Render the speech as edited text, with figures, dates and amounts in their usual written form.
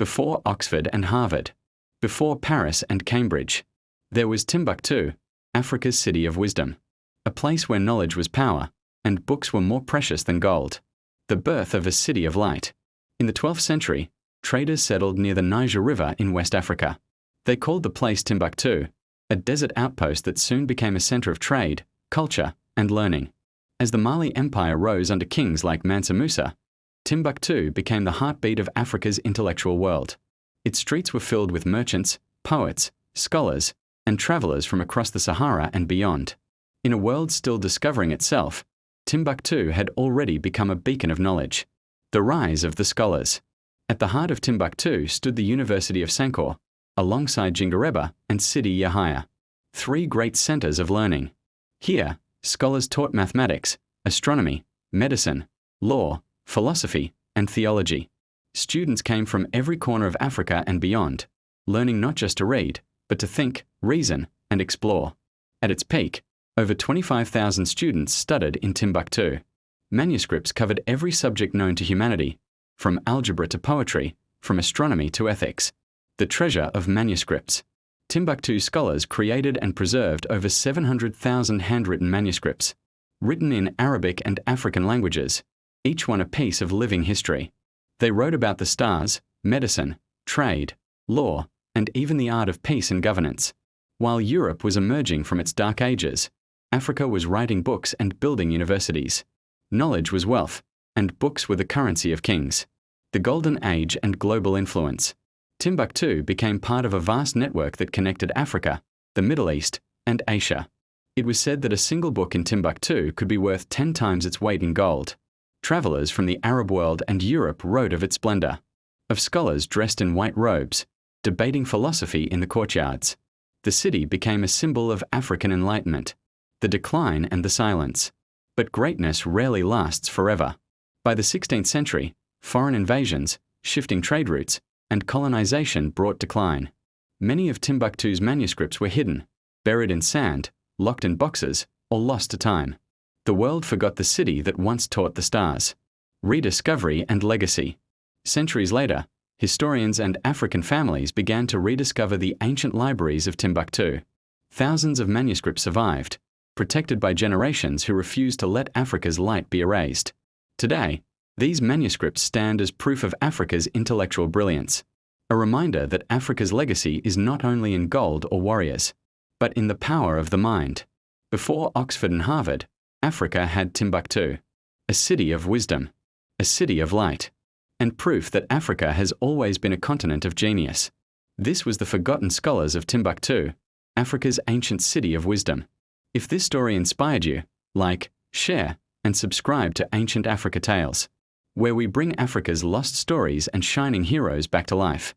Before Oxford and Harvard, before Paris and Cambridge, there was Timbuktu, Africa's city of wisdom, a place where knowledge was power, and books were more precious than gold. The birth of a city of light. In the 12th century, traders settled near the Niger River in West Africa. They called the place Timbuktu, a desert outpost that soon became a center of trade, culture, and learning. As the Mali Empire rose under kings like Mansa Musa, Timbuktu became the heartbeat of Africa's intellectual world. Its streets were filled with merchants, poets, scholars, and travelers from across the Sahara and beyond. In a world still discovering itself, Timbuktu had already become a beacon of knowledge. The rise of the scholars. At the heart of Timbuktu stood the University of Sankore, alongside Jingareba and Sidi Yahya, three great centers of learning. Here, scholars taught mathematics, astronomy, medicine, law, philosophy, and theology. Students came from every corner of Africa and beyond, learning not just to read, but to think, reason, and explore. At its peak, over 25,000 students studied in Timbuktu. Manuscripts covered every subject known to humanity, from algebra to poetry, from astronomy to ethics. The treasure of manuscripts. Timbuktu scholars created and preserved over 700,000 handwritten manuscripts, written in Arabic and African languages, each one a piece of living history. They wrote about the stars, medicine, trade, law, and even the art of peace and governance. While Europe was emerging from its dark ages, Africa was writing books and building universities. Knowledge was wealth, and books were the currency of kings. The Golden Age and global influence. Timbuktu became part of a vast network that connected Africa, the Middle East, and Asia. It was said that a single book in Timbuktu could be worth 10 times its weight in gold. Travelers from the Arab world and Europe wrote of its splendor, of scholars dressed in white robes, debating philosophy in the courtyards. The city became a symbol of African enlightenment, the decline and the silence. But greatness rarely lasts forever. By the 16th century, foreign invasions, shifting trade routes, and colonization brought decline. Many of Timbuktu's manuscripts were hidden, buried in sand, locked in boxes, or lost to time. The world forgot the city that once taught the stars. Rediscovery and legacy. Centuries later, historians and African families began to rediscover the ancient libraries of Timbuktu. Thousands of manuscripts survived, protected by generations who refused to let Africa's light be erased. Today, these manuscripts stand as proof of Africa's intellectual brilliance, a reminder that Africa's legacy is not only in gold or warriors, but in the power of the mind. Before Oxford and Harvard, Africa had Timbuktu, a city of wisdom, a city of light, and proof that Africa has always been a continent of genius. This was the forgotten scholars of Timbuktu, Africa's ancient city of wisdom. If this story inspired you, like, share, and subscribe to Ancient Africa Tales, where we bring Africa's lost stories and shining heroes back to life.